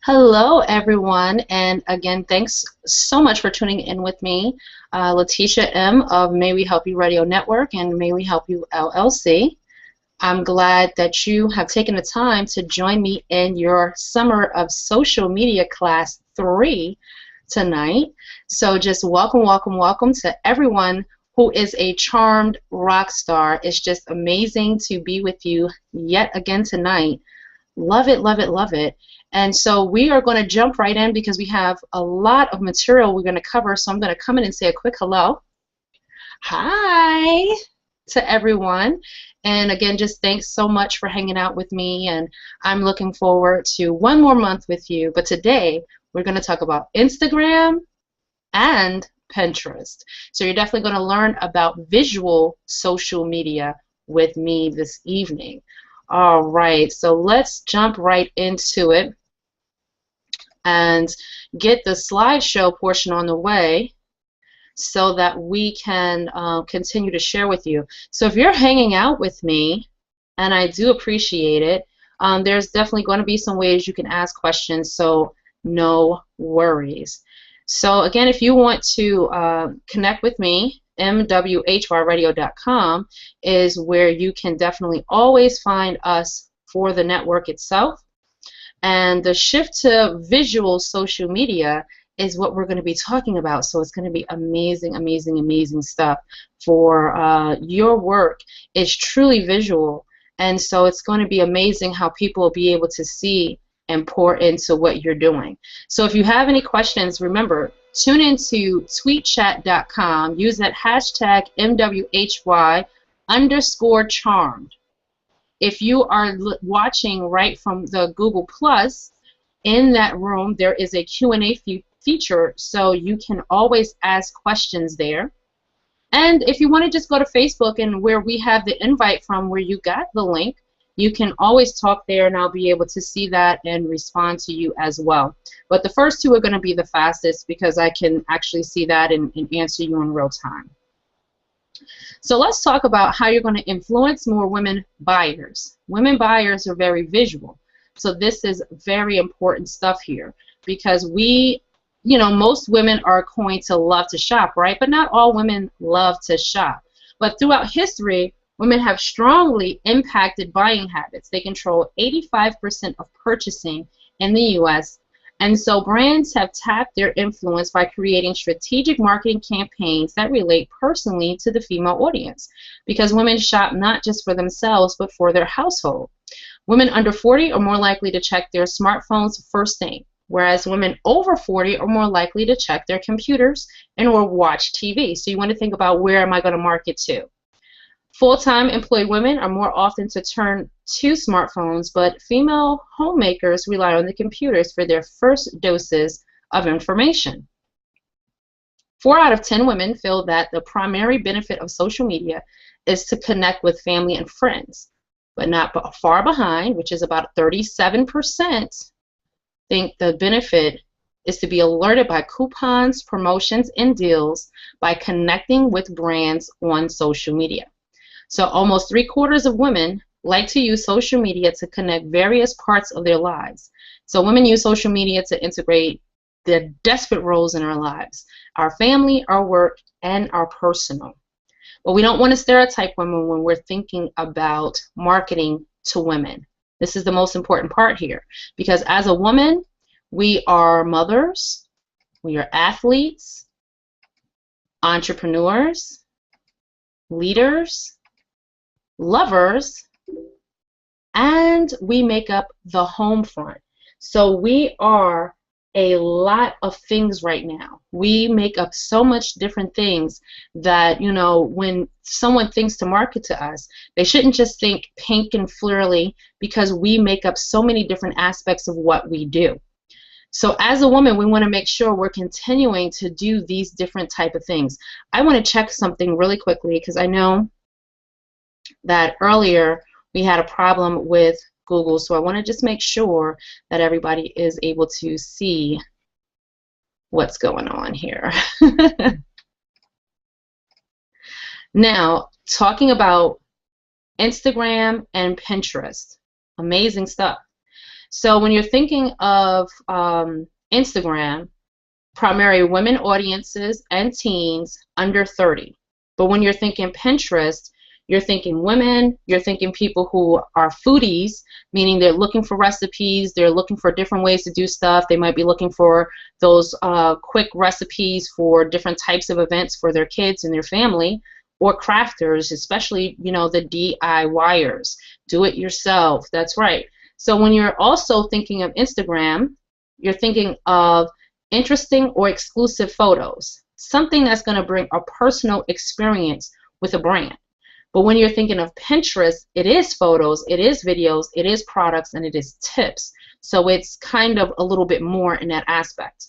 Hello, everyone, and again, thanks so much for tuning in with me, Letitia M. of May We Help You Radio Network and May We Help You LLC. I'm glad that you have taken the time to join me in your Summer of Social Media Class 3 tonight. So just welcome, welcome, welcome to everyone who is a charmed rock star. It's just amazing to be with you yet again tonight. Love it, love it, love it. And so we are going to jump right in because we have a lot of material we're going to cover. So I'm going to come in and say a quick hello. Hi to everyone. And again, just thanks so much for hanging out with me. And I'm looking forward to one more month with you. But today we're going to talk about Instagram and Pinterest. So you're definitely going to learn about visual social media with me this evening. All right, so let's jump right into it and get the slideshow portion on the way so that we can continue to share with you. So if you're hanging out with me, and I do appreciate it, there's definitely going to be some ways you can ask questions, so no worries. So again, if you want to connect with me, mwhrradio.com is where you can definitely always find us for the network itself. And the shift to visual social media is what we're going to be talking about. So it's going to be amazing, amazing, amazing stuff for your work. It's truly visual. And so it's going to be amazing how people will be able to see and pour into what you're doing. So if you have any questions, remember, tune into tweetchat.com. Use that hashtag MWHY_charmed. If you are watching right from the Google Plus, in that room there is a Q&A feature, so you can always ask questions there. And if you want to just go to Facebook and where we have the invite from where you got the link, you can always talk there and I'll be able to see that and respond to you as well. But the first two are going to be the fastest because I can actually see that and answer you in real time. So let's talk about how you're going to influence more women buyers. Women buyers are very visual. So this is very important stuff here because most women are going to love to shop, right? But not all women love to shop. But throughout history, women have strongly impacted buying habits. They control 85% of purchasing in the U.S., and so brands have tapped their influence by creating strategic marketing campaigns that relate personally to the female audience, because women shop not just for themselves but for their household. Women under 40 are more likely to check their smartphones first thing, whereas women over 40 are more likely to check their computers and or watch TV. So you want to think about, where am I going to market to? Full-time employed women are more often to turn to smartphones, but female homemakers rely on the computers for their first doses of information. 4 out of 10 women feel that the primary benefit of social media is to connect with family and friends, but not far behind, which is about 37%, think the benefit is to be alerted by coupons, promotions, and deals by connecting with brands on social media. So almost 3/4 of women like to use social media to connect various parts of their lives. So women use social media to integrate the desperate roles in our lives: our family, our work, and our personal. But we don't want to stereotype women when we're thinking about marketing to women. This is the most important part here, because as a woman, we are mothers, we are athletes, entrepreneurs, leaders, lovers, and we make up the home front. So we are a lot of things right now. We make up so much different things that, when someone thinks to market to us, they shouldn't just think pink and flirly, because we make up so many different aspects of what we do. So as a woman, we want to make sure we're continuing to do these different type of things. I want to check something really quickly because I know that earlier we had a problem with Google, so I want to just make sure that everybody is able to see what's going on here. Now, talking about Instagram and Pinterest, amazing stuff. So when you're thinking of Instagram, primary women audiences and teens under 30. But when you're thinking Pinterest, you're thinking women, you're thinking people who are foodies, meaning they're looking for recipes, they're looking for different ways to do stuff. They might be looking for those quick recipes for different types of events for their kids and their family, or crafters, especially, you know, the DIYers, do it yourself. That's right. So when you're also thinking of Instagram, you're thinking of interesting or exclusive photos, something that's going to bring a personal experience with a brand. But when you're thinking of Pinterest, it is photos, it is videos, it is products, and it is tips. So it's kind of a little bit more in that aspect.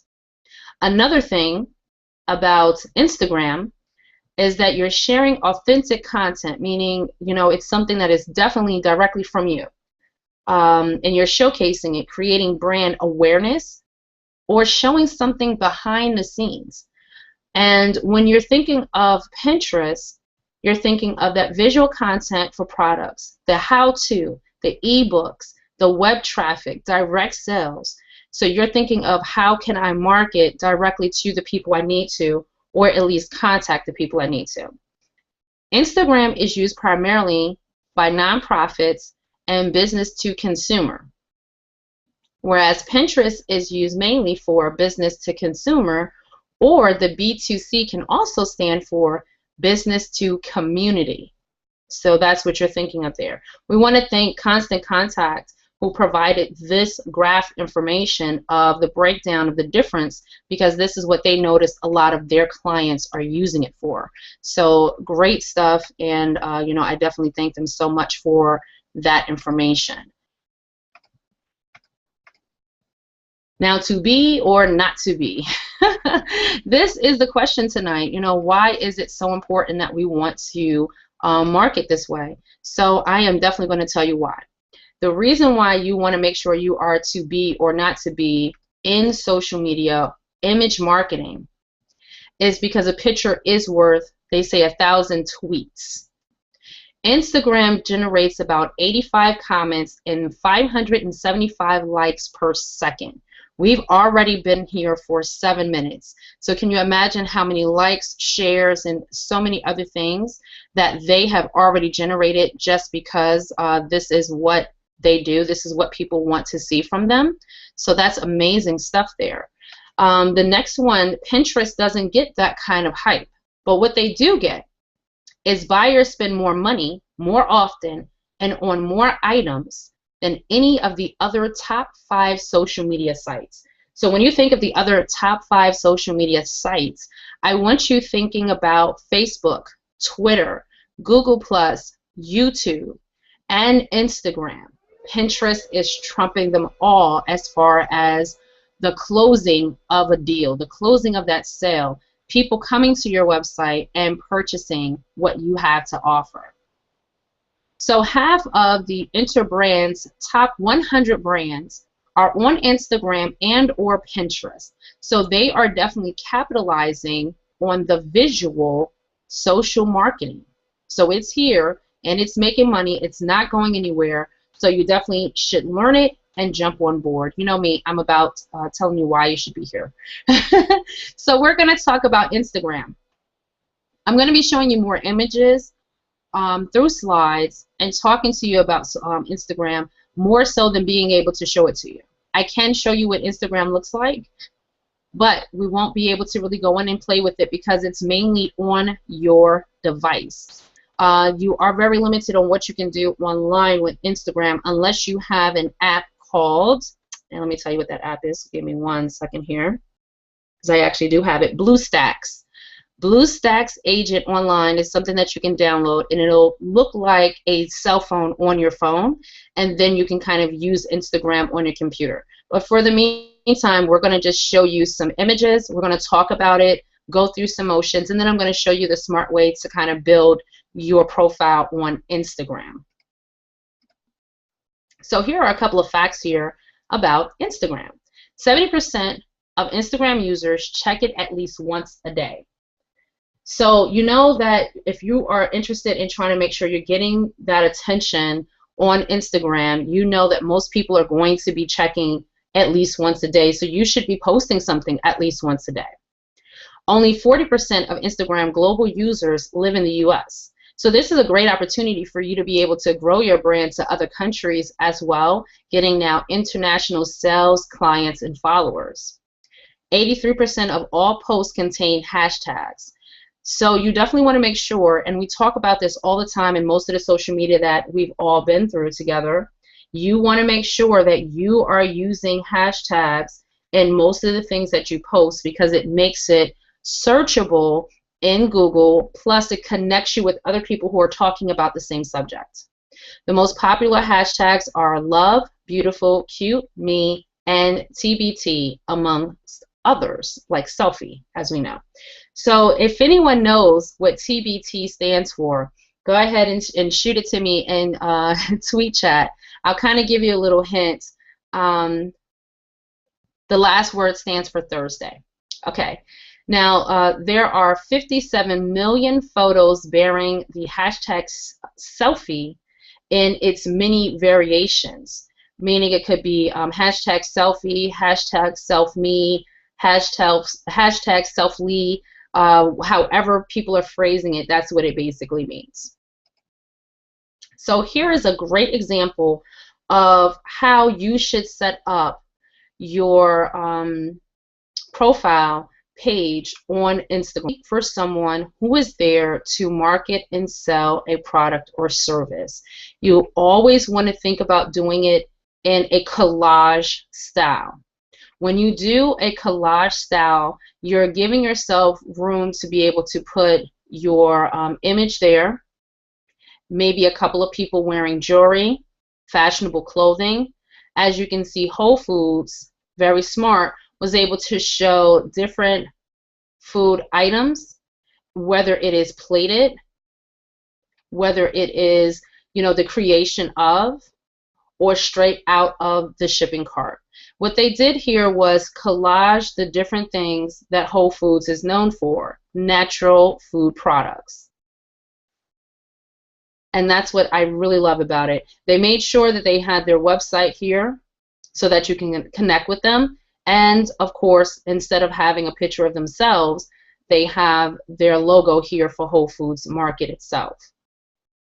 Another thing about Instagram is that you're sharing authentic content, meaning, you know, it's something that is definitely directly from you. And you're showcasing it, creating brand awareness, or showing something behind the scenes. And when you're thinking of Pinterest, you're thinking of that visual content for products, the how-to, the ebooks, the web traffic, direct sales. So you're thinking of how can I market directly to the people I need to, or at least contact the people I need to. Instagram is used primarily by nonprofits and business to consumer, whereas Pinterest is used mainly for business to consumer, or the B2C can also stand for business to community. So that's what you're thinking of there. We want to thank Constant Contact, who provided this graph information of the breakdown of the difference, because this is what they noticed a lot of their clients are using it for. So great stuff, and you know, I definitely thank them so much for that information. Now, to be or not to be? This is the question tonight. You know, why is it so important that we want to market this way? So I am definitely going to tell you why. The reason why you want to make sure you are to be or not to be in social media image marketing is because a picture is worth, they say, 1,000 tweets. Instagram generates about 85 comments and 575 likes per second. We've already been here for 7 minutes. So can you imagine how many likes, shares, and so many other things that they have already generated just because this is what they do. This is what people want to see from them. So that's amazing stuff there. The next one, Pinterest doesn't get that kind of hype. But what they do get is buyers spend more money more often and on more items than any of the other top 5 social media sites. So when you think of the other top 5 social media sites, I want you thinking about Facebook, Twitter, Google+, YouTube, and Instagram. Pinterest is trumping them all as far as the closing of a deal, the closing of that sale, people coming to your website and purchasing what you have to offer. So half of the Interbrand's top 100 brands are on Instagram and or Pinterest. So they are definitely capitalizing on the visual social marketing. So it's here and it's making money. It's not going anywhere. So you definitely should learn it and jump on board. You know me, I'm about telling you why you should be here. So we're going to talk about Instagram. I'm going to be showing you more images through slides and talking to you about Instagram more so than being able to show it to you. I can show you what Instagram looks like, but we won't be able to really go in and play with it because it's mainly on your device. You are very limited on what you can do online with Instagram unless you have an app called, and let me tell you what that app is. Give me 1 second here, because I actually do have it, BlueStacks. BlueStacks Agent Online is something that you can download, and it'll look like a cell phone on your phone, and then you can kind of use Instagram on your computer. But for the meantime, we're going to just show you some images. We're going to talk about it, go through some motions, and then I'm going to show you the smart way to kind of build your profile on Instagram. So here are a couple of facts here about Instagram. 70% of Instagram users check it at least once a day. So you know that if you are interested in trying to make sure you're getting that attention on Instagram, you know that most people are going to be checking at least once a day, so you should be posting something at least once a day. Only 40% of Instagram global users live in the US. So this is a great opportunity for you to be able to grow your brand to other countries as well, getting now international sales, clients, and followers. 83% of all posts contain hashtags. So you definitely want to make sure, and we talk about this all the time in most of the social media that we've all been through together, you want to make sure that you are using hashtags in most of the things that you post, because it makes it searchable in Google, plus it connects you with other people who are talking about the same subject. The most popular hashtags are love, beautiful, cute, me, and TBT, amongst others, like selfie, as we know. So if anyone knows what TBT stands for, go ahead and shoot it to me in tweet chat. I'll kind of give you a little hint. The last word stands for Thursday. Okay. Now, there are 57 million photos bearing the hashtag selfie in its many variations, meaning it could be hashtag selfie, hashtag self-me, hashtag self-lee, however people are phrasing it, that's what it basically means. So here is a great example of how you should set up your profile page on Instagram for someone who is there to market and sell a product or service. You always want to think about doing it in a collage style. When you do a collage style, you're giving yourself room to be able to put your image there, maybe a couple of people wearing jewelry, fashionable clothing. As you can see, Whole Foods, very smart, was able to show different food items, whether it is plated, whether it is, the creation of, or straight out of the shipping cart. What they did here was collage the different things that Whole Foods is known for, natural food products. And that's what I really love about it. They made sure that they had their website here so that you can connect with them. And of course, instead of having a picture of themselves, they have their logo here for Whole Foods Market itself.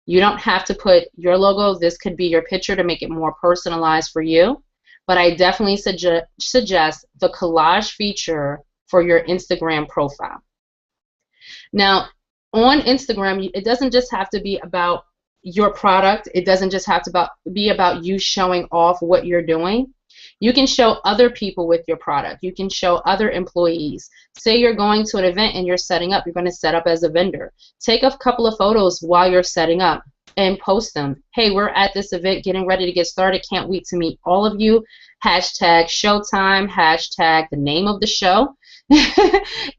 You don't have to put your logo. This could be your picture to make it more personalized for you. But I definitely suggest the collage feature for your Instagram profile. Now, on Instagram, it doesn't just have to be about your product. It doesn't just have to be about you showing off what you're doing. You can show other people with your product. You can show other employees. Say you're going to an event and you're setting up. You're going to set up as a vendor. Take a couple of photos while you're setting up and post them. Hey, we're at this event getting ready to get started. Can't wait to meet all of you. Hashtag showtime, hashtag the name of the show,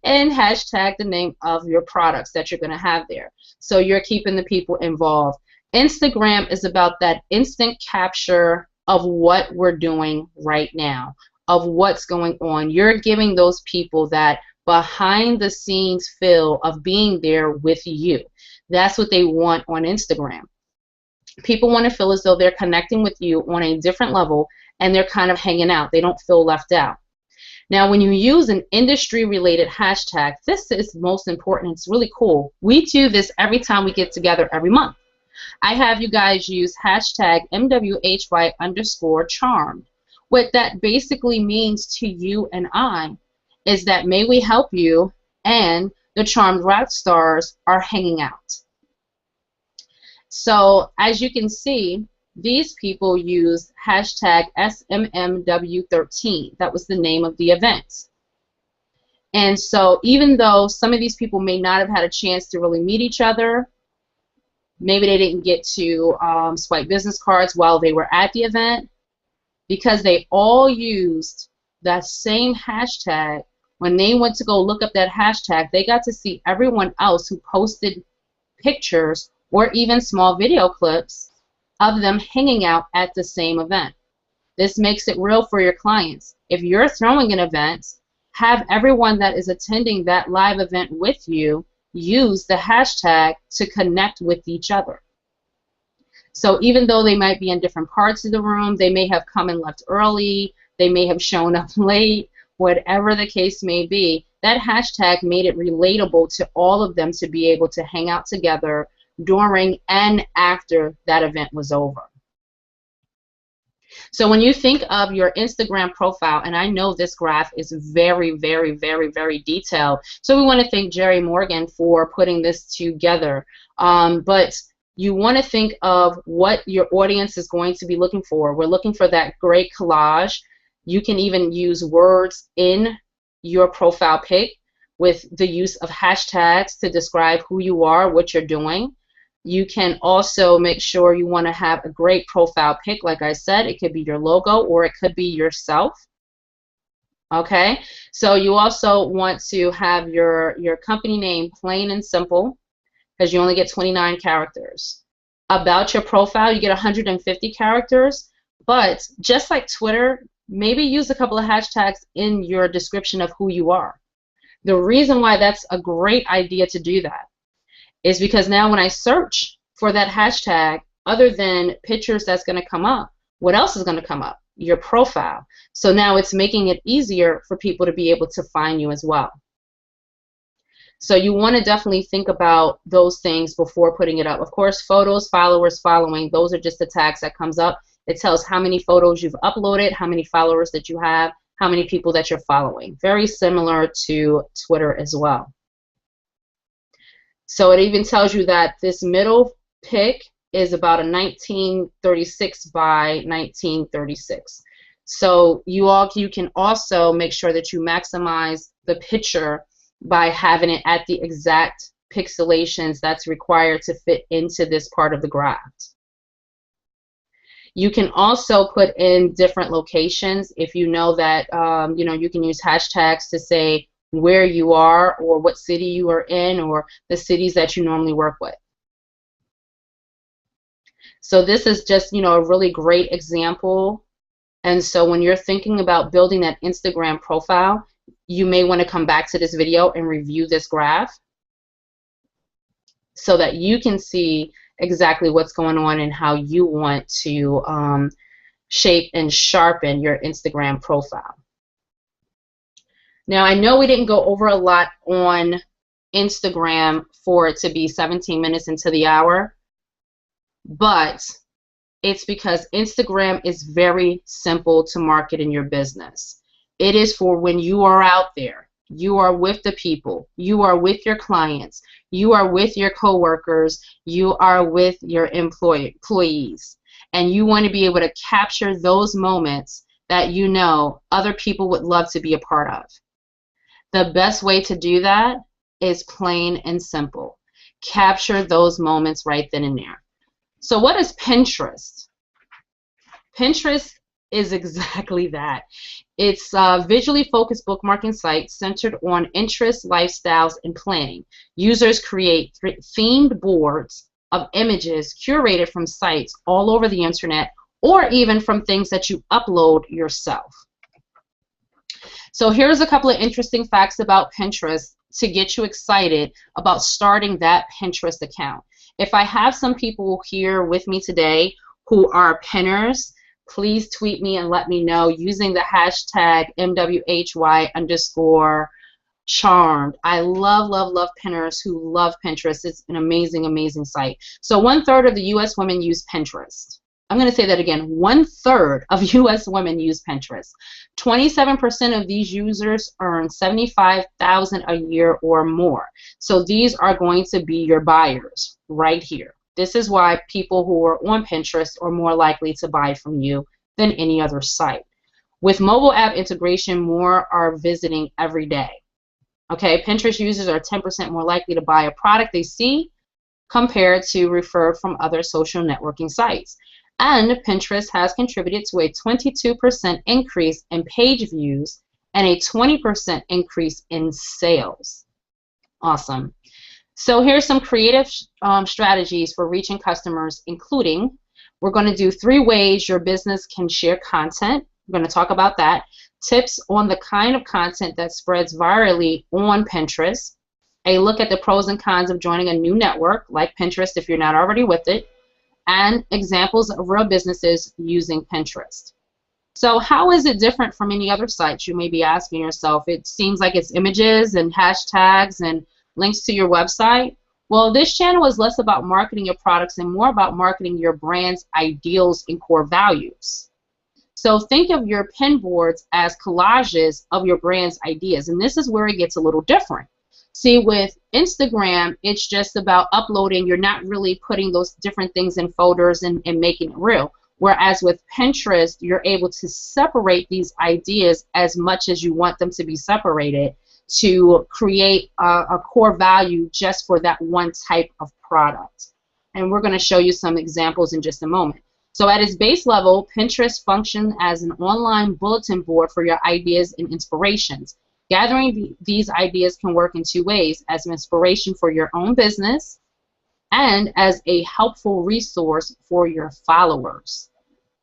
and hashtag the name of your products that you're going to have there. So you're keeping the people involved. Instagram is about that instant capture of what we're doing right now, of what's going on. You're giving those people that behind the scenes feel of being there with you. That's what they want on Instagram. People want to feel as though they're connecting with you on a different level and they're kind of hanging out. They don't feel left out. Now, when you use an industry-related hashtag, this is most important. It's really cool. We do this every time we get together every month. I have you guys use hashtag MWHY_charmed. What that basically means to you and I is that may we help you and the Charmed Rock Stars are hanging out. So as you can see, these people use hashtag SMMW13. That was the name of the event. And so even though some of these people may not have had a chance to really meet each other, maybe they didn't get to swipe business cards while they were at the event, because they all used that same hashtag, when they went to go look up that hashtag, they got to see everyone else who posted pictures or even small video clips of them hanging out at the same event. This makes it real for your clients. If you're throwing an event, have everyone that is attending that live event with you use the hashtag to connect with each other. So even though they might be in different parts of the room, they may have come and left early, they may have shown up late, whatever the case may be, that hashtag made it relatable to all of them to be able to hang out together during and after that event was over. So when you think of your Instagram profile, and I know this graph is very, very, very, very detailed, so we want to thank Jerry Morgan for putting this together. But you want to think of what your audience is going to be looking for. We're looking for that great collage. You can even use words in your profile pic with the use of hashtags to describe who you are, what you're doing. You can also make sure you want to have a great profile pic. Like I said, it could be your logo or it could be yourself. Okay, so you also want to have your company name plain and simple, because you only get 29 characters. About your profile, you get 150 characters, but just like Twitter, maybe use a couple of hashtags in your description of who you are. The reason why that's a great idea to do that is because now when I search for that hashtag, other than pictures that's going to come up, what else is going to come up? Your profile. So now it's making it easier for people to be able to find you as well. So you want to definitely think about those things before putting it up. Of course, photos, followers, following, those are just the tags that comes up. It tells how many photos you've uploaded, how many followers that you have, how many people that you're following. Very similar to Twitter as well. So it even tells you that this middle pic is about a 1936 by 1936. So you can also make sure that you maximize the picture by having it at the exact pixelations that's required to fit into this part of the graph. You can also put in different locations if you know that you can use hashtags to say where you are or what city you are in or the cities that you normally work with. So this is just a really great example. And so when you're thinking about building that Instagram profile, you may want to come back to this video and review this graph so that you can see exactly what's going on and how you want to shape and sharpen your Instagram profile. Now, I know we didn't go over a lot on Instagram for it to be 17 minutes into the hour, but it's because Instagram is very simple to market in your business. It is for when you are out there, you are with the people, you are with your clients, you are with your coworkers, you are with your employees, and you want to be able to capture those moments that other people would love to be a part of. The best way to do that is plain and simple. Capture those moments right then and there. So what is Pinterest? Pinterest is exactly that. It's a visually focused bookmarking site centered on interests, lifestyles, and planning. Users create themed boards of images curated from sites all over the internet or even from things that you upload yourself. So here's a couple of interesting facts about Pinterest to get you excited about starting that Pinterest account. If I have some people here with me today who are pinners, please tweet me and let me know using the hashtag MWHY_charmed. I love, love, love pinners who love Pinterest. It's an amazing, amazing site. So 1/3 of the U.S. women use Pinterest. I'm going to say that again. 1/3 of U.S. women use Pinterest. 27% of these users earn $75,000 a year or more. So these are going to be your buyers right here. This is why people who are on Pinterest are more likely to buy from you than any other site. With mobile app integration, more are visiting every day. Okay, Pinterest users are 10% more likely to buy a product they see compared to referred from other social networking sites. And Pinterest has contributed to a 22% increase in page views and a 20% increase in sales. Awesome. So here's some creative strategies for reaching customers, including we're going to do 3 ways your business can share content. We're going to talk about that. Tips on the kind of content that spreads virally on Pinterest. A look at the pros and cons of joining a new network like Pinterest if you're not already with it. and examples of real businesses using Pinterest. So how is it different from any other sites, you may be asking yourself? It seems like it's images and hashtags and links to your website. Well, this channel is less about marketing your products and more about marketing your brand's ideals and core values. So think of your pin boards as collages of your brand's ideas, and this is where it gets a little different. See, with Instagram, it's just about uploading. You're not really putting those different things in folders and making it real. Whereas with Pinterest, you're able to separate these ideas as much as you want them to be separated to create a core value just for that one type of product. And we're going to show you some examples in just a moment. So at its base level, Pinterest functions as an online bulletin board for your ideas and inspirations. Gathering these ideas can work in two ways: as an inspiration for your own business and as a helpful resource for your followers.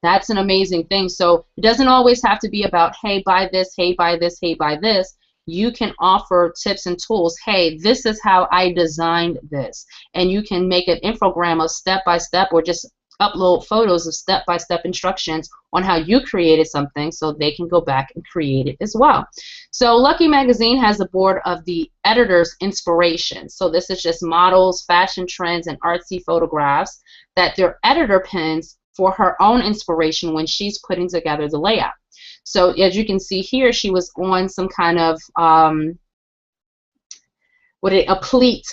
That's an amazing thing. So it doesn't always have to be about, hey, buy this, hey, buy this, hey, buy this. You can offer tips and tools. Hey, this is how I designed this. And you can make an infogram of step-by-step, or just upload photos of step-by-step instructions on how you created something so they can go back and create it as well. So Lucky Magazine has a board of the editor's inspiration. So this is just models, fashion trends, and artsy photographs that their editor pins for her own inspiration when she's putting together the layout. So as you can see here, she was on some kind of a pleat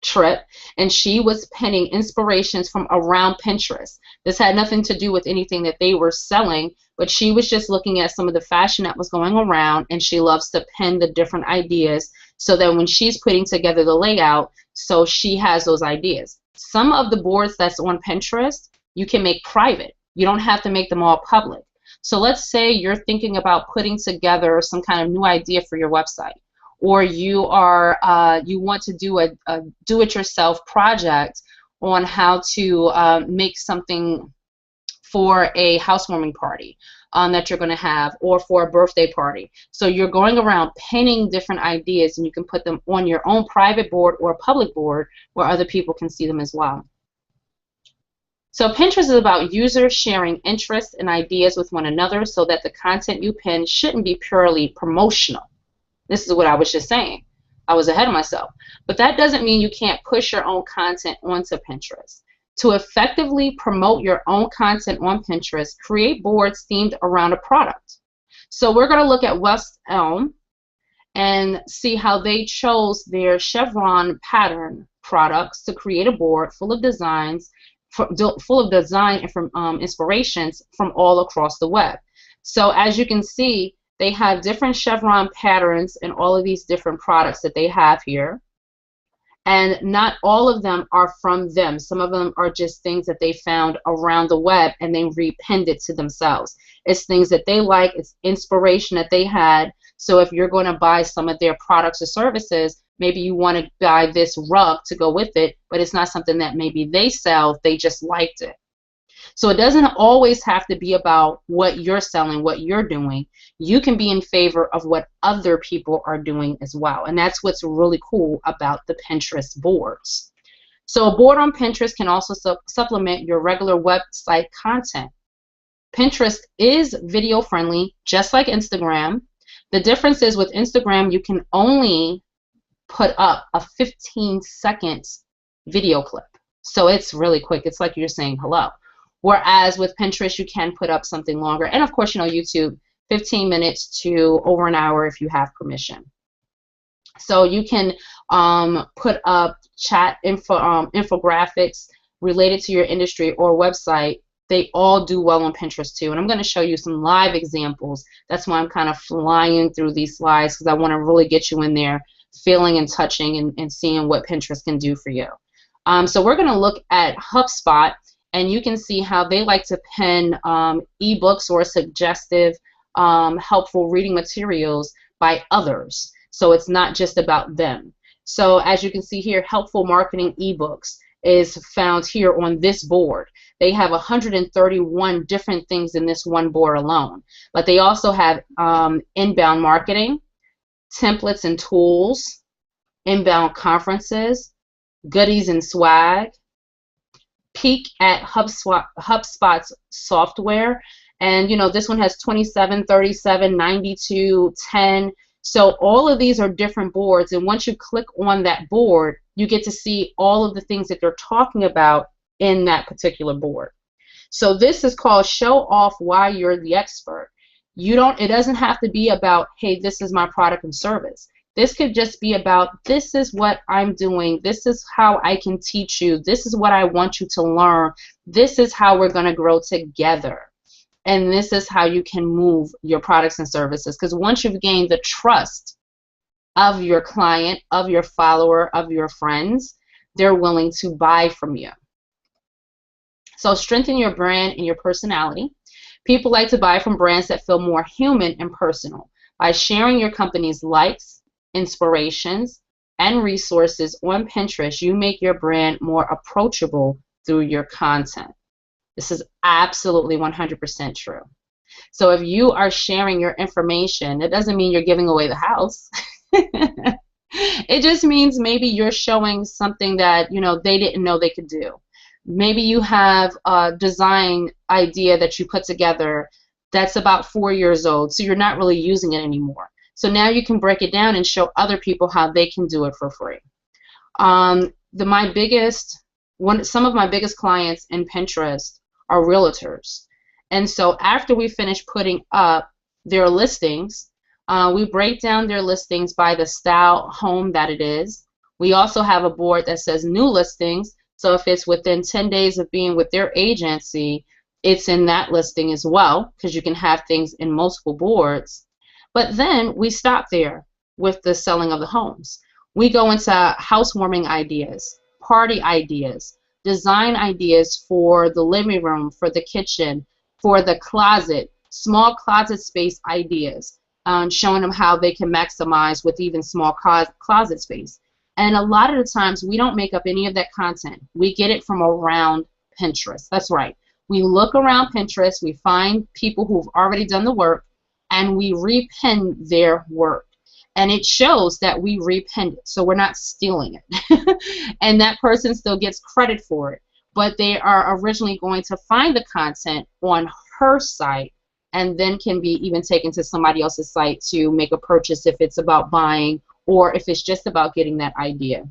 trip, and she was pinning inspirations from around Pinterest. This had nothing to do with anything that they were selling, but she was just looking at some of the fashion that was going around, and she loves to pin the different ideas so that when she's putting together the layout, so she has those ideas. Some of the boards that's on Pinterest you can make private. You don't have to make them all public. So let's say you're thinking about putting together some kind of new idea for your website, or you want to do a do-it-yourself project on how to make something for a housewarming party that you're going to have, or for a birthday party. So you're going around pinning different ideas, and you can put them on your own private board or public board where other people can see them as well. So Pinterest is about users sharing interests and ideas with one another, so that the content you pin shouldn't be purely promotional. This is what I was just saying. I was ahead of myself. But that doesn't mean you can't push your own content onto Pinterest. To effectively promote your own content on Pinterest, create boards themed around a product. So we're going to look at West Elm and see how they chose their chevron pattern products to create a board full of designs, and from inspirations from all across the web. So as you can see, they have different chevron patterns in all of these different products that they have here. And not all of them are from them. Some of them are just things that they found around the web and they repinned it to themselves. It's things that they like, it's inspiration that they had. So if you're going to buy some of their products or services, maybe you want to buy this rug to go with it, but it's not something that maybe they sell, they just liked it. So it doesn't always have to be about what you're selling, what you're doing. You can be in favor of what other people are doing as well. And that's what's really cool about the Pinterest boards. So a board on Pinterest can also supplement your regular website content. Pinterest is video friendly, just like Instagram. The difference is with Instagram, you can only put up a 15-second video clip. So it's really quick. It's like you're saying hello. Whereas with Pinterest, you can put up something longer. And of course, you know, YouTube, 15 minutes to over an hour if you have permission. So you can put up chat infographics related to your industry or website. They all do well on Pinterest too. And I'm going to show you some live examples. That's why I'm kind of flying through these slides, because I want to really get you in there feeling and touching and seeing what Pinterest can do for you. So we're going to look at HubSpot. And you can see how they like to pin ebooks or suggestive, helpful reading materials by others. So it's not just about them. So as you can see here, helpful marketing ebooks is found here on this board. They have 131 different things in this one board alone. But they also have inbound marketing, templates and tools, inbound conferences, goodies and swag, peek at HubSpot's software, and this one has 27, 37, 92, 10. So all of these are different boards, and once you click on that board, you get to see all of the things that they're talking about in that particular board. So this is called show off why you're the expert. It doesn't have to be about, hey, this is my product and service. This could just be about, this is what I'm doing, this is how I can teach you, this is what I want you to learn, this is how we're going to grow together, and this is how you can move your products and services. Because once you've gained the trust of your client, of your follower, of your friends, they're willing to buy from you. So strengthen your brand and your personality. People like to buy from brands that feel more human and personal. By sharing your company's likes, inspirations, and resources on Pinterest, you make your brand more approachable through your content. This is absolutely 100% true. So if you are sharing your information, it doesn't mean you're giving away the house. It just means maybe you're showing something that they didn't know they could do. Maybe you have a design idea that you put together that's about 4 years old, so you're not really using it anymore. So now you can break it down and show other people how they can do it for free. Some of my biggest clients in Pinterest are realtors. And so after we finish putting up their listings, we break down their listings by the style home that it is. We also have a board that says new listings. So if it's within 10 days of being with their agency, it's in that listing as well, because you can have things in multiple boards. But then we stop there with the selling of the homes. We go into housewarming ideas, party ideas, design ideas for the living room, for the kitchen, for the closet, small closet space ideas, showing them how they can maximize with even small closet space. And a lot of the times we don't make up any of that content. We get it from around Pinterest. That's right. We look around Pinterest, we find people who've already done the work, and we repin their work. And it shows that we repinned it, so we're not stealing it. And that person still gets credit for it. But they are originally going to find the content on her site and then can be even taken to somebody else's site to make a purchase if it's about buying or if it's just about getting that idea.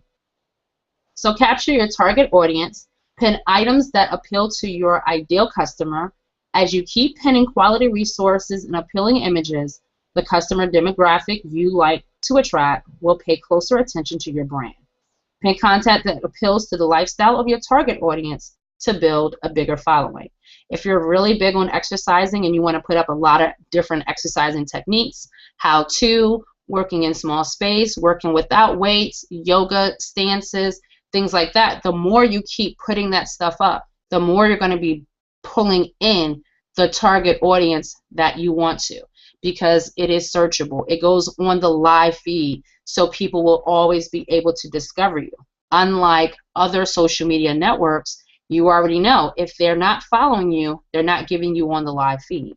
So capture your target audience, pin items that appeal to your ideal customer. As you keep pinning quality resources and appealing images, the customer demographic you like to attract will pay closer attention to your brand. Pin content that appeals to the lifestyle of your target audience to build a bigger following. If you're really big on exercising and you want to put up a lot of different exercising techniques, how-to, working in small space, working without weights, yoga stances, things like that, the more you keep putting that stuff up, the more you're going to be pulling in the target audience that you want to, because it is searchable. It goes on the live feed, so people will always be able to discover you. Unlike other social media networks, you already know if they're not following you, they're not giving you on the live feed.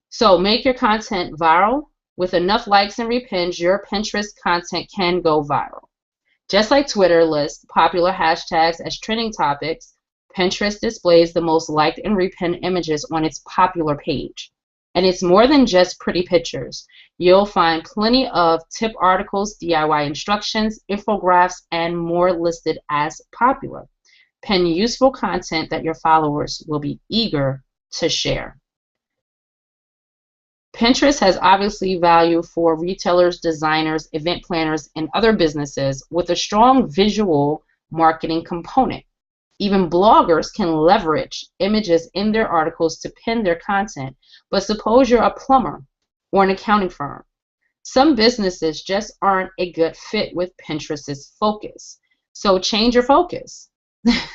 So make your content viral. With enough likes and repins, your Pinterest content can go viral. Just like Twitter lists popular hashtags as trending topics, Pinterest displays the most liked and repinned images on its popular page. And it's more than just pretty pictures. You'll find plenty of tip articles, DIY instructions, infographics, and more listed as popular. Pin useful content that your followers will be eager to share. Pinterest has obviously value for retailers, designers, event planners, and other businesses with a strong visual marketing component. Even bloggers can leverage images in their articles to pin their content. But suppose you're a plumber or an accounting firm. Some businesses just aren't a good fit with Pinterest's focus. So change your focus.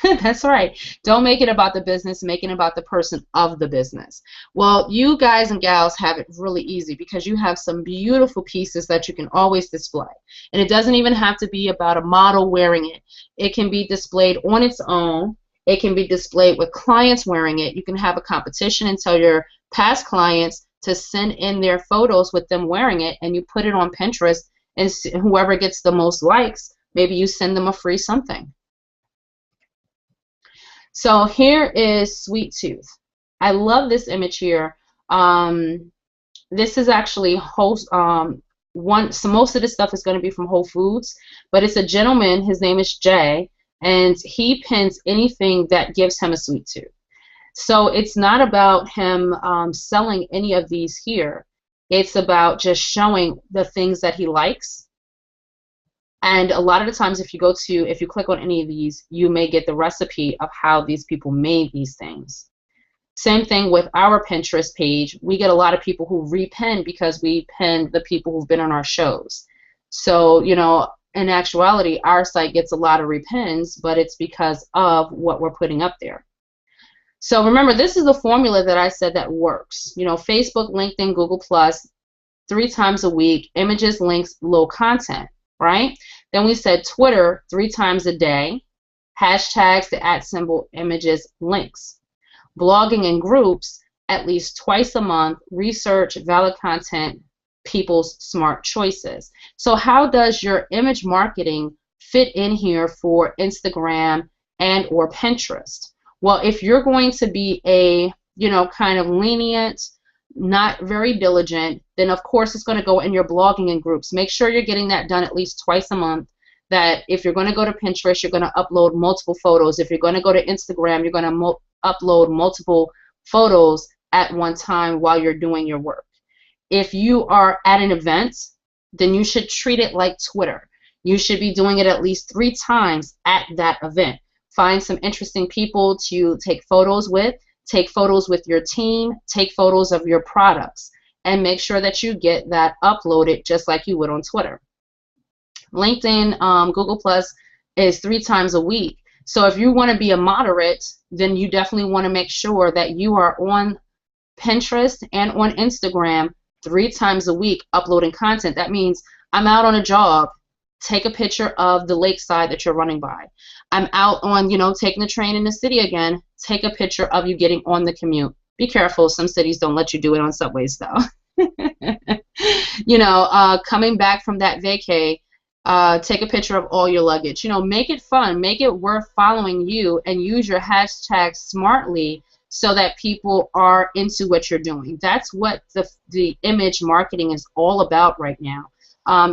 That's right. Don't make it about the business, make it about the person of the business. Well, you guys and gals have it really easy because you have some beautiful pieces that you can always display. And it doesn't even have to be about a model wearing it. It can be displayed on its own. It can be displayed with clients wearing it. You can have a competition and tell your past clients to send in their photos with them wearing it, and you put it on Pinterest, and whoever gets the most likes, maybe you send them a free something. So here is Sweet Tooth. I love this image here. This is actually so most of this stuff is going to be from Whole Foods, but it's a gentleman. His name is Jay, and he pins anything that gives him a sweet tooth. So it's not about him selling any of these here. It's about just showing the things that he likes. And a lot of the times, if you click on any of these, you may get the recipe of how these people made these things. Same thing with our Pinterest page. We get a lot of people who repin because we pin the people who've been on our shows. So, you know, in actuality, our site gets a lot of repins, but it's because of what we're putting up there. So remember, this is the formula that I said that works. You know, Facebook, LinkedIn, Google+, 3 times a week, images, links, low content, right? Then we said Twitter 3 times a day, hashtags, the @ images, links. Blogging in groups at least twice a month, research, valid content, people's smart choices. So how does your image marketing fit in here for Instagram and or Pinterest? Well, if you're going to be a, you know, kind of lenient, not very diligent, then of course it's going to go in your blogging in groups. Make sure you're getting that done at least twice a month. That if you're going to go to Pinterest, you're going to upload multiple photos. If you're going to go to Instagram, you're going to upload multiple photos at one time while you're doing your work. If you are at an event, then you should treat it like Twitter. You should be doing it at least 3 times at that event. Find some interesting people to take photos with your team, take photos of your products, and make sure that you get that uploaded just like you would on Twitter. LinkedIn, Google Plus is 3 times a week. So if you want to be a moderate, then you definitely want to make sure that you are on Pinterest and on Instagram 3 times a week uploading content. That means I'm out on a jog. Take a picture of the lakeside that you're running by. I'm out on, you know, taking the train in the city again. Take a picture of you getting on the commute. Be careful. Some cities don't let you do it on subways, though. You know, coming back from that vacay, take a picture of all your luggage. You know, make it fun. Make it worth following you, and use your hashtags smartly so that people are into what you're doing. That's what the image marketing is all about right now.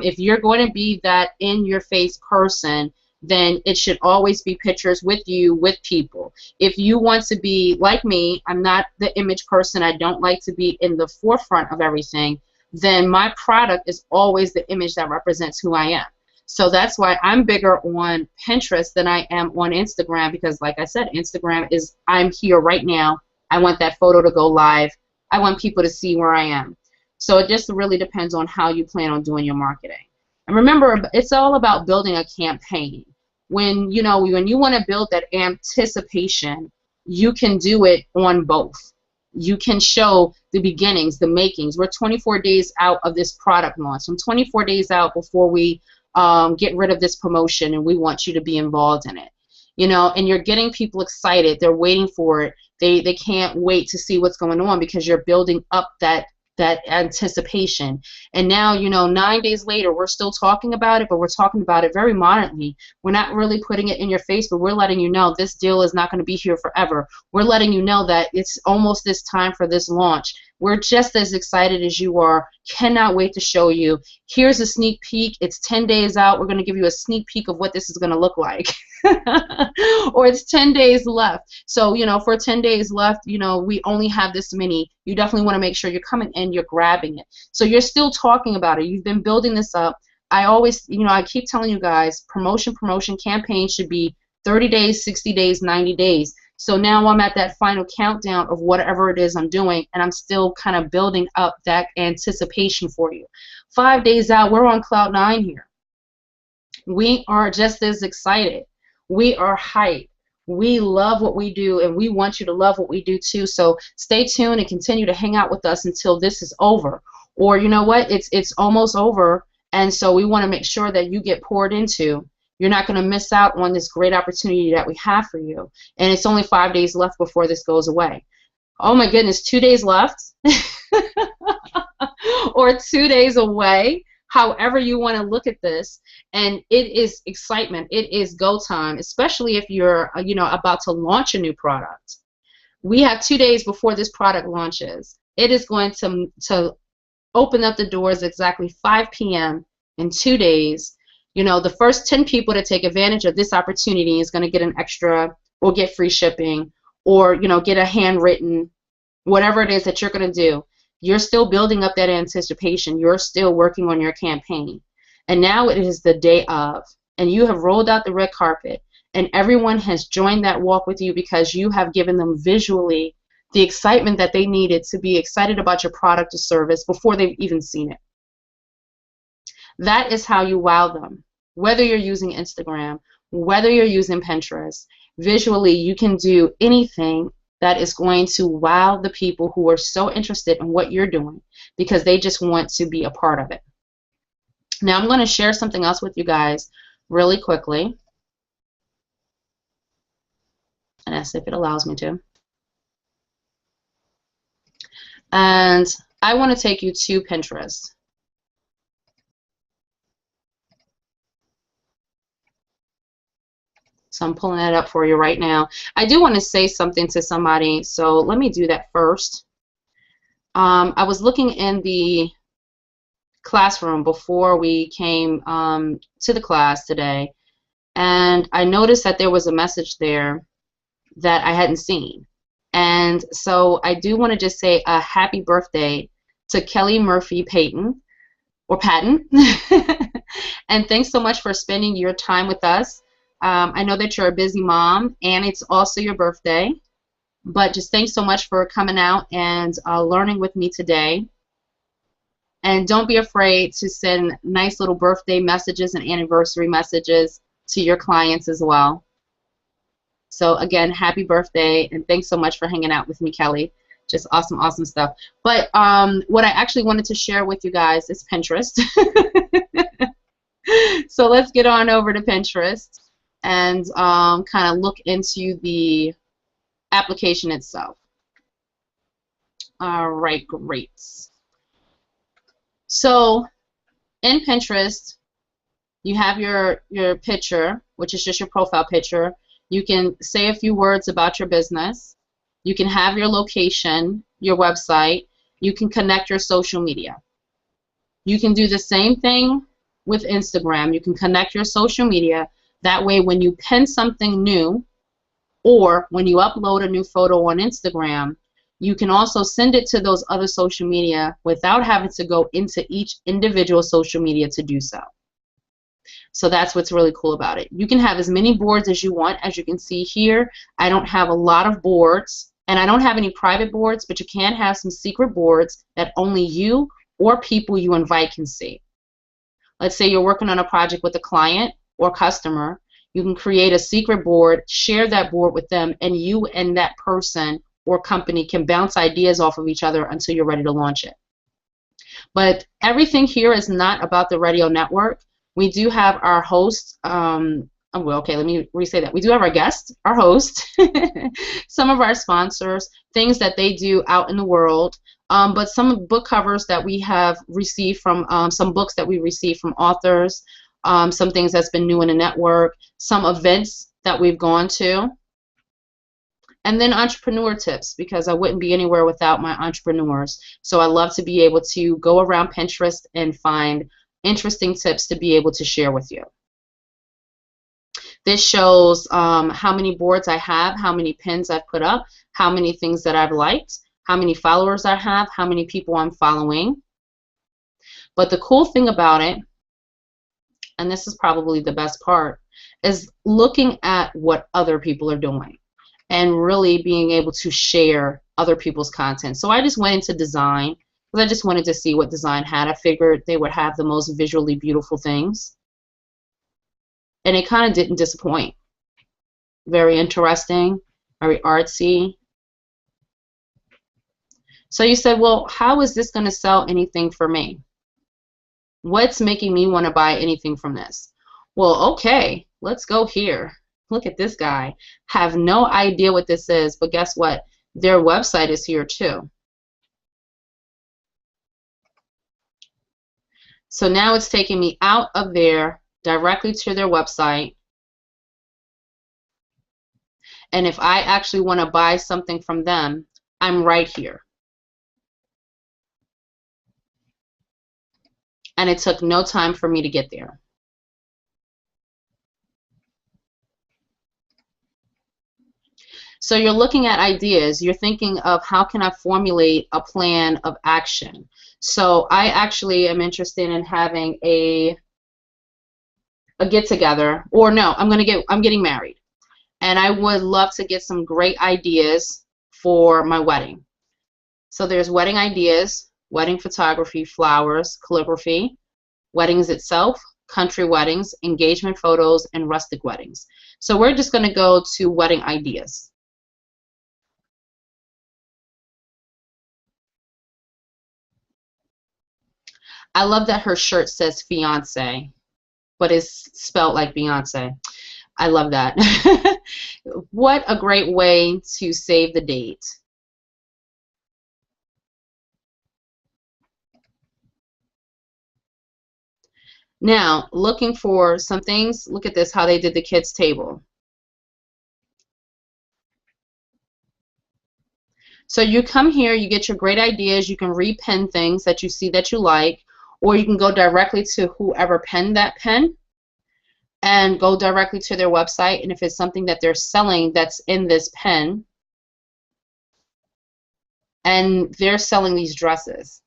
If you're going to be that in-your-face person, then it should always be pictures with you, with people. If you want to be like me, I'm not the image person. I don't like to be in the forefront of everything. Then my product is always the image that represents who I am. So that's why I'm bigger on Pinterest than I am on Instagram, because like I said, Instagram is I'm here right now. I want that photo to go live. I want people to see where I am. So it just really depends on how you plan on doing your marketing. And remember, it's all about building a campaign. When you want to build that anticipation, you can do it on both. You can show the beginnings, the makings. We're 24 days out of this product launch. I'm 24 days out before we get rid of this promotion, and we want you to be involved in it. You know, and you're getting people excited. They're waiting for it. They can't wait to see what's going on because you're building up that anticipation. And now, you know, 9 days later, we're still talking about it, but we're talking about it very moderately. We're not really putting it in your face, but we're letting you know this deal is not going to be here forever. We're letting you know that it's almost this time for this launch. We're just as excited as you are. Cannot wait to show you. Here's a sneak peek. It's 10 days out. We're going to give you a sneak peek of what this is going to look like. Or it's 10 days left. So, you know, for 10 days left, you know, we only have this many. You definitely want to make sure you're coming in, you're grabbing it. So you're still talking about it. You've been building this up. I always, you know, I keep telling you guys, promotion campaign should be 30 days, 60 days, 90 days. So now I'm at that final countdown of whatever it is I'm doing, and I'm still kind of building up that anticipation for you. 5 days out, we're on cloud 9 here. We are just as excited. We are hyped. We love what we do, and we want you to love what we do too. So stay tuned and continue to hang out with us until this is over. Or you know what? It's almost over, and so we want to make sure that you get poured into. You're not going to miss out on this great opportunity that we have for you. And it's only 5 days left before this goes away. Oh my goodness, 2 days left? Or 2 days away however you want to look at this, and it is excitement. It is go time, especially if you're about to launch a new product. We have 2 days before this product launches. It is going to open up the doors exactly 5 p.m. in 2 days. The first 10 people to take advantage of this opportunity is going to get an extra, or get free shipping, or get a handwritten, whatever it is that you're going to do. You're still building up that anticipation. You're still working on your campaign. And now it is the day of, and you have rolled out the red carpet, and everyone has joined that walk with you because you have given them visually the excitement that they needed to be excited about your product or service before they've even seen it. That is how you wow them. Whether you're using Instagram, whether you're using Pinterest, visually you can do anything that is going to wow the people who are so interested in what you're doing because they just want to be a part of it. Now I'm going to share something else with you guys really quickly, and that's if it allows me to. And I want to take you to Pinterest. So I'm pulling that up for you right now. I do want to say something to somebody, so let me do that first. I was looking in the classroom before we came to the class today, and I noticed that there was a message there that I hadn't seen. And so I do want to just say a happy birthday to Kelly Murphy Patton, or Patton. And thanks so much for spending your time with us. I know that you're a busy mom, and it's also your birthday, but just thanks so much for coming out and learning with me today. And don't be afraid to send nice little birthday messages and anniversary messages to your clients as well. So again, happy birthday, and thanks so much for hanging out with me, Kelly. Just awesome, awesome stuff. But what I actually wanted to share with you guys is Pinterest. So let's get on over to Pinterest and kind of look into the application itself. All right, great. So in Pinterest, you have your picture, which is just your profile picture. You can say a few words about your business. You can have your location, your website. You can connect your social media. You can do the same thing with Instagram. You can connect your social media. That way, when you pin something new, or when you upload a new photo on Instagram, you can also send it to those other social media without having to go into each individual social media to do so. So that's what's really cool about it. You can have as many boards as you want. As you can see here, I don't have a lot of boards, and I don't have any private boards, but you can have some secret boards that only you or people you invite can see. Let's say you're working on a project with a client or customer. You can create a secret board, share that board with them, and you and that person or company can bounce ideas off of each other until you're ready to launch it. But everything here is not about the radio network. We do have our host, well, okay, let me re-say that. We do have our guests, our host, some of our sponsors, things that they do out in the world, but some book covers that we have received from, some books that we received from authors, some things that's been new in the network, some events that we've gone to, and then entrepreneur tips, because I wouldn't be anywhere without my entrepreneurs. So I love to be able to go around Pinterest and find interesting tips to be able to share with you. This shows how many boards I have, how many pins I've put up, how many things that I've liked, how many followers I have, how many people I'm following. But the cool thing about it, and this is probably the best part, is looking at what other people are doing and really being able to share other people's content. So I just went into design because I just wanted to see what design had. I figured they would have the most visually beautiful things. And it kind of didn't disappoint. Very interesting, very artsy. So you said, well, how is this going to sell anything for me? What's making me want to buy anything from this? Well, okay, let's go here. Look at this guy. Have no idea what this is, but guess what? Their website is here too. So now it's taking me out of there directly to their website. And if I actually want to buy something from them, I'm right here. And it took no time for me to get there. So you're looking at ideas. You're thinking of how can I formulate a plan of action. So I actually am interested in having a get together, or no, I'm getting married, and I would love to get some great ideas for my wedding. So there's wedding ideas, wedding photography, flowers, calligraphy, weddings itself, country weddings, engagement photos, and rustic weddings. So we're just going to go to wedding ideas. I love that her shirt says fiance, but it's spelled like Beyonce. I love that. What a great way to save the date. Now, looking for some things, look at this, how they did the kids' table. So you come here, you get your great ideas, you can repen things that you see that you like, or you can go directly to whoever penned that pen and go directly to their website, and if it's something that they're selling that's in this pen, and they're selling these dresses.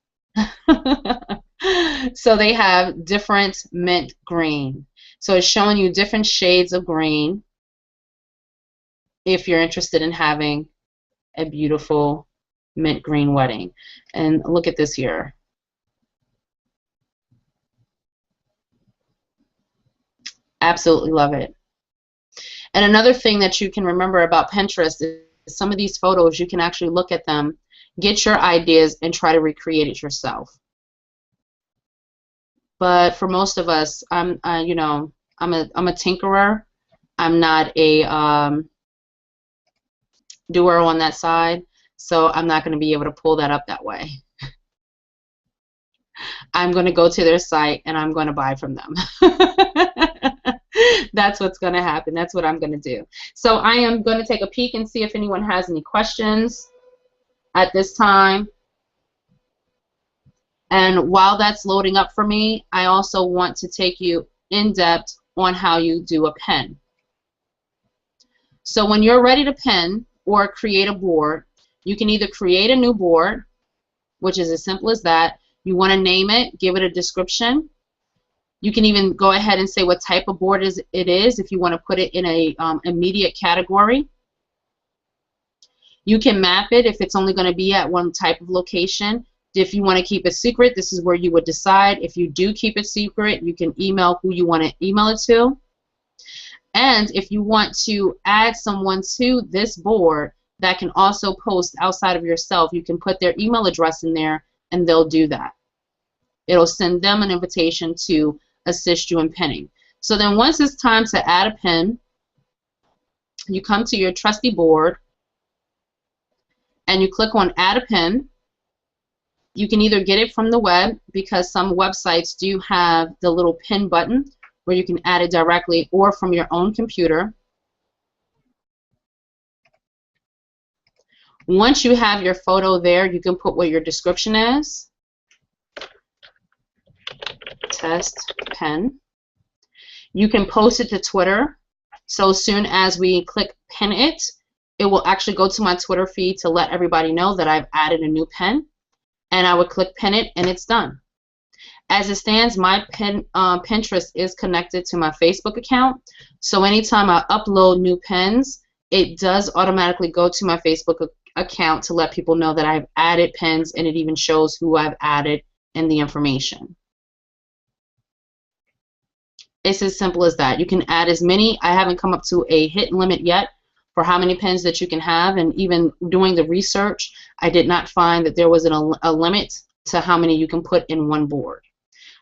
So they have different mint green. So it's showing you different shades of green if you're interested in having a beautiful mint green wedding. And look at this here. Absolutely love it. And another thing that you can remember about Pinterest is some of these photos, you can actually look at them, get your ideas, and try to recreate it yourself. But for most of us, you know, I'm a tinkerer. I'm not a doer on that side, so I'm not going to be able to pull that up that way. I'm going to go to their site and I'm going to buy from them. That's what's going to happen. That's what I'm going to do. So I am going to take a peek and see if anyone has any questions at this time. And while that's loading up for me, I also want to take you in depth on how you do a pen. So when you're ready to pen or create a board, you can either create a new board, which is as simple as that. You want to name it, give it a description. You can even go ahead and say what type of board it is if you want to put it in a immediate category. You can map it if it's only going to be at one type of location. If you want to keep it secret, this is where you would decide. If you do keep it secret, you can email who you want to email it to. And if you want to add someone to this board that can also post outside of yourself, you can put their email address in there and they'll do that. It'll send them an invitation to assist you in penning. So then once it's time to add a pen, you come to your trusty board and you click on add a pen. You can either get it from the web, because some websites do have the little pin button where you can add it directly, or from your own computer. Once you have your photo there, you can put what your description is. Test pen. You can post it to Twitter. So as soon as we click pin it, it will actually go to my Twitter feed to let everybody know that I've added a new pen. And I would click pin it and it's done. As it stands, my Pinterest is connected to my Facebook account. So anytime I upload new pens, it does automatically go to my Facebook account to let people know that I've added pens, and it even shows who I've added and the information. It's as simple as that. You can add as many. I haven't come up to a hit limit yet for how many pens that you can have, and even doing the research, I did not find that there was a limit to how many you can put in one board.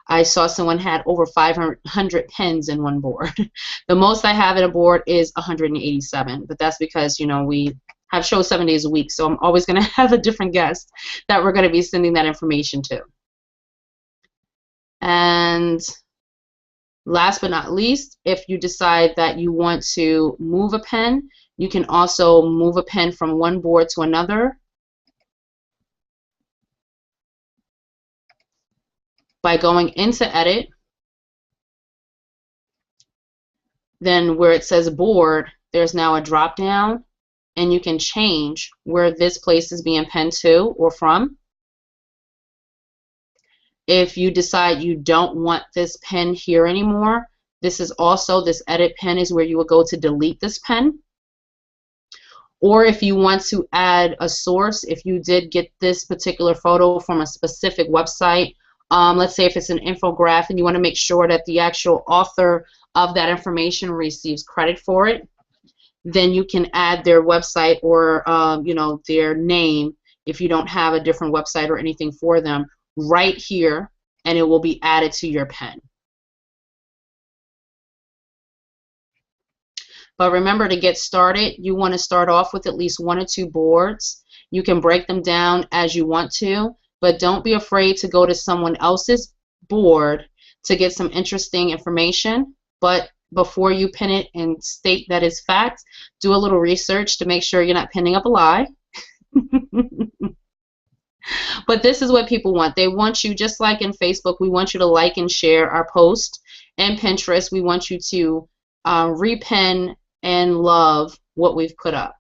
I saw someone had over 500 pens in one board. The most I have in a board is 187, but that's because, you know, we have shows 7 days a week, so I'm always going to have a different guest that we're going to be sending that information to. And last but not least, if you decide that you want to move a pen, you can also move a pen from one board to another by going into Edit, then where it says Board, there's now a drop down, and you can change where this place is being penned to or from. If you decide you don't want this pen here anymore, this edit pen is where you will go to delete this pen. Or if you want to add a source, if you did get this particular photo from a specific website, let's say if it's an infographic and you want to make sure that the actual author of that information receives credit for it, then you can add their website or you know, their name if you don't have a different website or anything for them right here, and it will be added to your pen. But remember, to get started, you want to start off with at least 1 or 2 boards. You can break them down as you want to, but don't be afraid to go to someone else's board to get some interesting information. But before you pin it and state that it's fact, do a little research to make sure you're not pinning up a lie. But this is what people want. They want you, just like in Facebook, we want you to like and share our post. And Pinterest, we want you to repin and love what we've put up.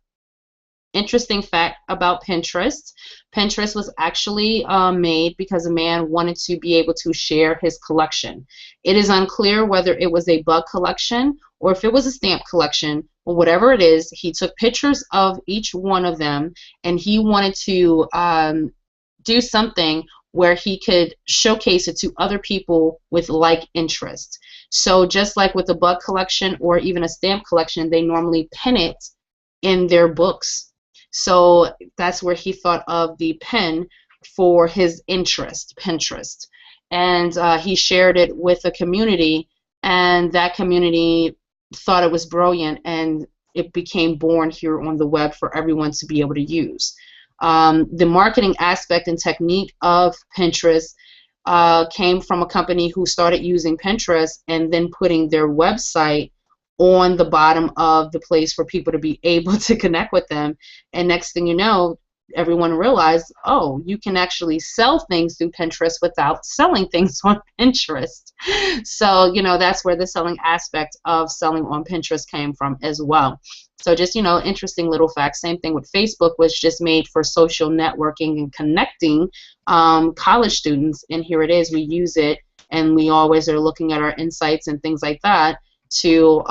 Interesting fact about Pinterest. Pinterest was actually made because a man wanted to be able to share his collection. It is unclear whether it was a bug collection or if it was a stamp collection, but whatever it is, he took pictures of each one of them, and he wanted to do something where he could showcase it to other people with like interest. So just like with a bug collection or even a stamp collection, they normally pin it in their books. So that's where he thought of the pen for his interest, Pinterest. And he shared it with a community, and that community thought it was brilliant, and it became born here on the web for everyone to be able to use. The marketing aspect and technique of Pinterest came from a company who started using Pinterest and then putting their website on the bottom of the place for people to be able to connect with them. And next thing you know, everyone realized, oh, you can actually sell things through Pinterest without selling things on Pinterest. So, you know, that's where the selling aspect of selling on Pinterest came from as well. So just, you know, interesting little facts. Same thing with Facebook, was just made for social networking and connecting college students. And here it is. We use it, and we always are looking at our insights and things like that to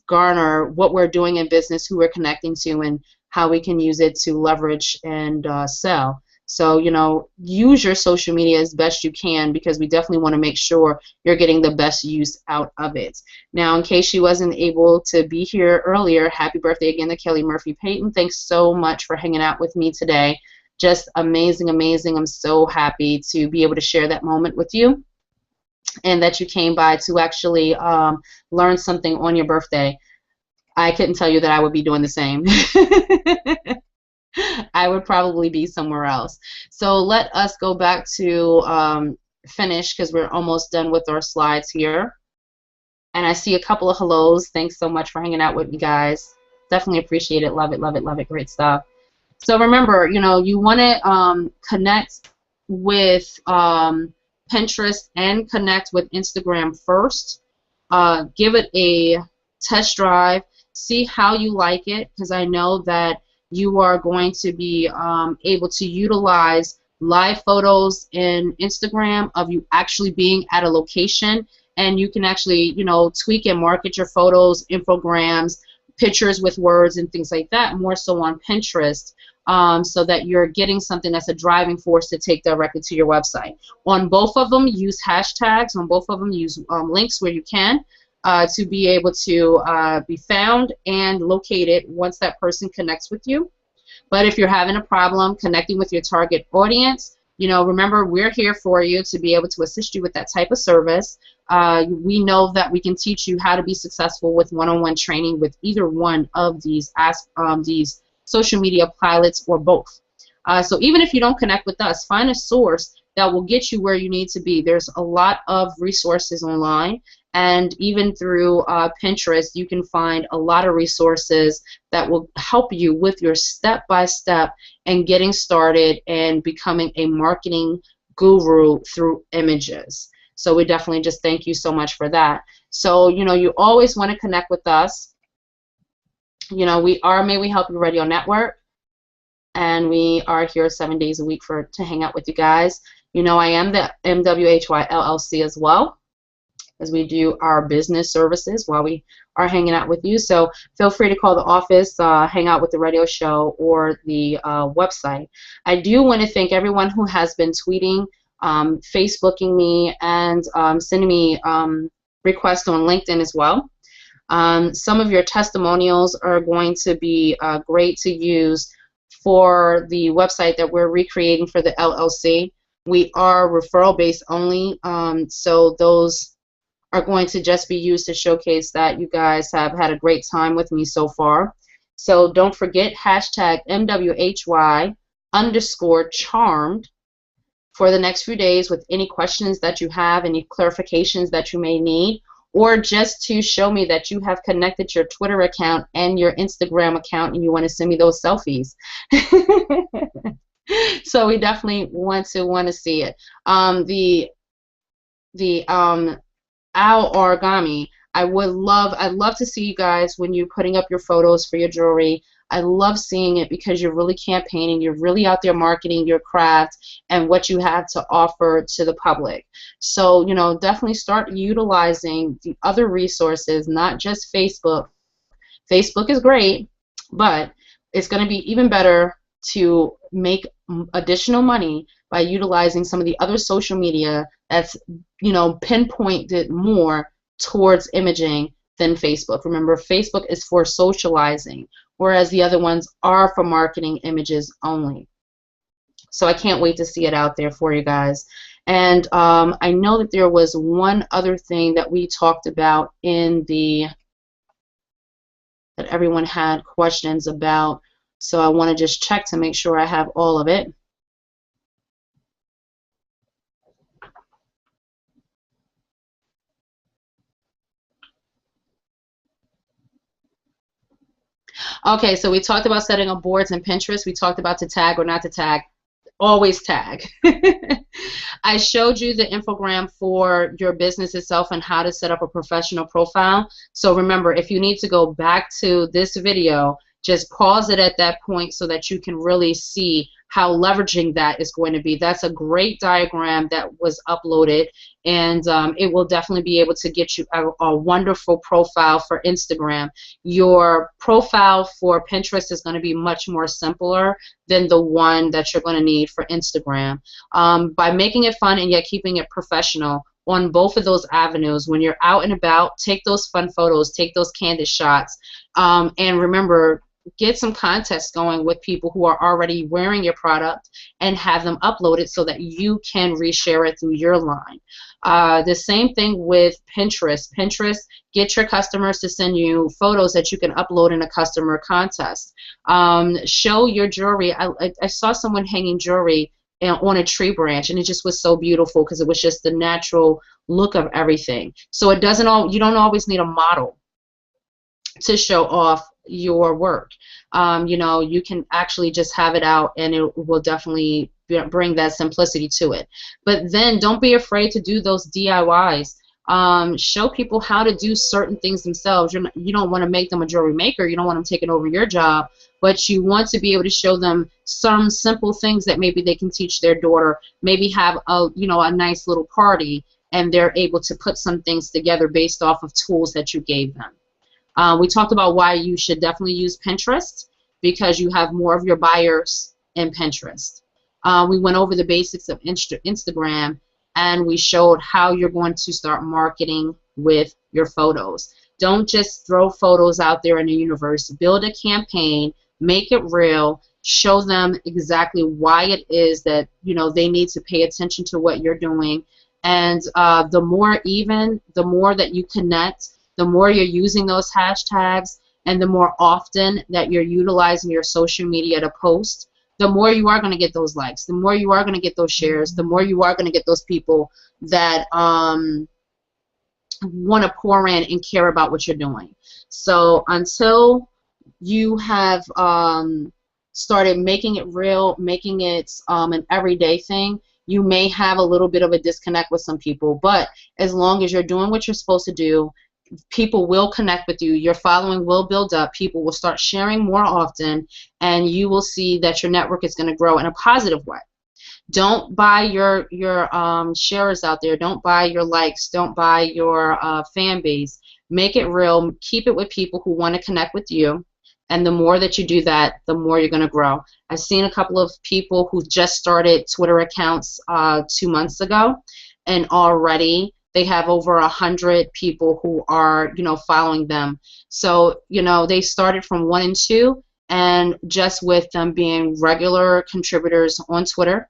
garner what we're doing in business, who we're connecting to, and how we can use it to leverage and sell. So, you know, use your social media as best you can, because we definitely want to make sure you're getting the best use out of it. Now, in case she wasn't able to be here earlier, happy birthday again to Kelly Murphy Payton. Thanks so much for hanging out with me today. Just amazing, amazing. I'm so happy to be able to share that moment with you, and that you came by to actually learn something on your birthday. I couldn't tell you that I would be doing the same. I would probably be somewhere else. So let us go back to finish, because we're almost done with our slides here. And I see a couple of hellos. Thanks so much for hanging out with me, guys. Definitely appreciate it. Love it, love it, love it. Great stuff. So remember, you know, you want to connect with Pinterest and connect with Instagram first. Give it a test drive. See how you like it, because I know that you are going to be able to utilize live photos in Instagram of you actually being at a location, and you can actually, you know, tweak and market your photos, infograms, pictures with words and things like that, more so on Pinterest, so that you're getting something that's a driving force to take directly to your website. On both of them, use hashtags. On both of them, use links where you can. To be able to be found and located once that person connects with you. But if you're having a problem connecting with your target audience, you know, remember, we're here for you to be able to assist you with that type of service. We know that we can teach you how to be successful with one-on-one training with either one of these social media pilots or both. So even if you don't connect with us, find a source that will get you where you need to be. There's a lot of resources online, and even through Pinterest, you can find a lot of resources that will help you with your step-by-step and getting started and becoming a marketing guru through images. So we definitely just thank you so much for that. So, you know, you always want to connect with us. You know, we are May We Help You Radio Network, and we are here 7 days a week to hang out with you guys. You know, I am the MWHY LLC as well, as we do our business services while we are hanging out with you. So feel free to call the office, hang out with the radio show or the website. I do want to thank everyone who has been tweeting, Facebooking me, and sending me requests on LinkedIn as well. Some of your testimonials are going to be great to use for the website that we're recreating for the LLC. We are referral based only, so those are going to just be used to showcase that you guys have had a great time with me so far. So don't forget hashtag MWHY_charmed for the next few days with any questions that you have, any clarifications that you may need, or just to show me that you have connected your Twitter account and your Instagram account and you want to send me those selfies. So we definitely want to see it. The owl origami, I'd love to see you guys when you're putting up your photos for your jewelry. I love seeing it because you're really campaigning, you're really out there marketing your craft and what you have to offer to the public. So, you know, definitely start utilizing the other resources, not just Facebook. Facebook is great, but it's going to be even better to make additional money by utilizing some of the other social media that's, you know, pinpointed more towards imaging than Facebook. Remember, Facebook is for socializing, whereas the other ones are for marketing images only. So I can't wait to see it out there for you guys. And I know that there was one other thing that we talked about in that everyone had questions about. So I want to just check to make sure I have all of it. Okay, so we talked about setting up boards in Pinterest. We talked about to tag or not to tag. Always tag. I showed you the infogram for your business itself and how to set up a professional profile. So remember, if you need to go back to this video, just pause it at that point so that you can really see how leveraging that is going to be. That's a great diagram that was uploaded, and it will definitely be able to get you a wonderful profile for Instagram. Your profile for Pinterest is going to be much more simpler than the one that you're going to need for Instagram. By making it fun and yet keeping it professional on both of those avenues, when you're out and about, take those fun photos, take those candid shots, and remember, get some contests going with people who are already wearing your product and have them uploaded so that you can reshare it through your line. The same thing with Pinterest. Pinterest, get your customers to send you photos that you can upload in a customer contest. Show your jewelry. I saw someone hanging jewelry on a tree branch, and it just was so beautiful because it was just the natural look of everything. So you don't always need a model to show off your work. You know, you can actually just have it out, and it will definitely bring that simplicity to it. But then don't be afraid to do those DIYs. Show people how to do certain things themselves. You don't want to make them a jewelry maker. You don't want them taking over your job, but you want to be able to show them some simple things that maybe they can teach their daughter. Maybe have a nice little party, and they're able to put some things together based off of tools that you gave them. We talked about why you should definitely use Pinterest, because you have more of your buyers in Pinterest. We went over the basics of Instagram, and we showed how you're going to start marketing with your photos. Don't just throw photos out there in the universe. Build a campaign, make it real, show them exactly why it is that they need to pay attention to what you're doing. And the more that you connect, the more you're using those hashtags, and the more often that you're utilizing your social media to post, the more you are going to get those likes, the more you are going to get those shares, the more you are going to get those people that want to pour in and care about what you're doing. So until you have started making it real, making it an everyday thing, you may have a little bit of a disconnect with some people. But as long as you're doing what you're supposed to do, people will connect with you. Your following will build up. People will start sharing more often, and you will see that your network is going to grow in a positive way. Don't buy your shares out there. Don't buy your likes. Don't buy your fan base. Make it real. Keep it with people who want to connect with you. And the more that you do that, the more you're going to grow. I've seen a couple of people who just started Twitter accounts 2 months ago, and already they have over 100 people who are, following them. So, they started from 1 and 2, and just with them being regular contributors on Twitter,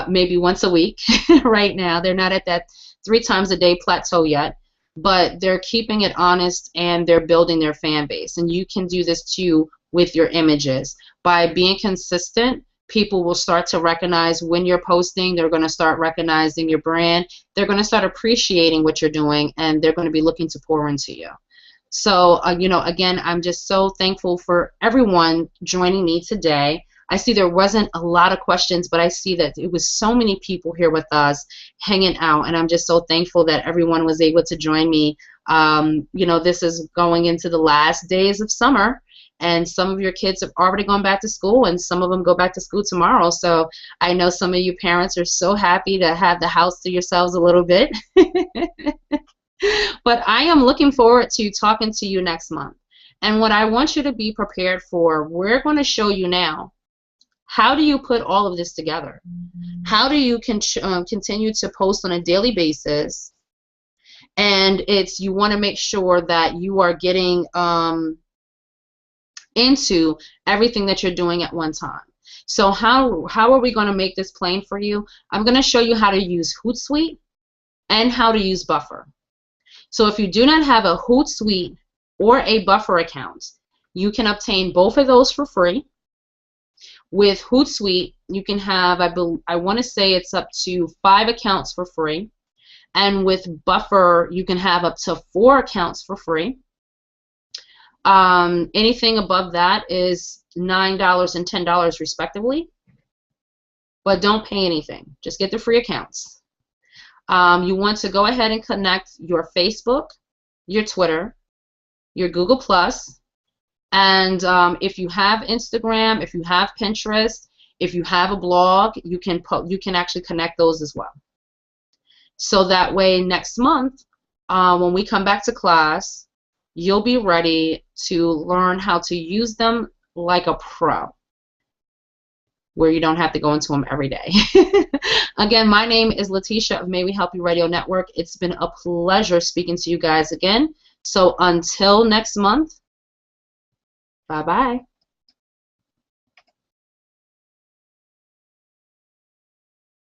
maybe once a week right now. They're not at that 3 times a day plateau yet, but they're keeping it honest and they're building their fan base. And you can do this too with your images. By being consistent, people will start to recognize when you're posting. They're going to start recognizing your brand. They're going to start appreciating what you're doing, and they're going to be looking to pour into you. So, again, I'm just so thankful for everyone joining me today. I see there wasn't a lot of questions, but I see that it was so many people here with us hanging out, and I'm just so thankful that everyone was able to join me. This is going into the last days of summer, and some of your kids have already gone back to school, and some of them go back to school tomorrow. So I know some of you parents are so happy to have the house to yourselves a little bit. But I am looking forward to talking to you next month. And what I want you to be prepared for, we're going to show you now. How do you put all of this together? How do you continue to post on a daily basis? And you want to make sure that you are getting into everything that you're doing at one time. So how are we going to make this plain for you? I'm going to show you how to use Hootsuite and how to use Buffer. So if you do not have a Hootsuite or a Buffer account, you can obtain both of those for free. With Hootsuite, you can have, I want to say it's up to 5 accounts for free. And with Buffer, you can have up to 4 accounts for free. Anything above that is $9 and $10 respectively. But don't pay anything. Just get the free accounts. You want to go ahead and connect your Facebook, your Twitter, your Google+, and if you have Instagram, if you have Pinterest, if you have a blog, you can actually connect those as well. So that way next month, when we come back to class, you'll be ready to learn how to use them like a pro, where you don't have to go into them every day. Again, my name is Letitia of May We Help You Radio Network. It's been a pleasure speaking to you guys again. So until next month, bye-bye.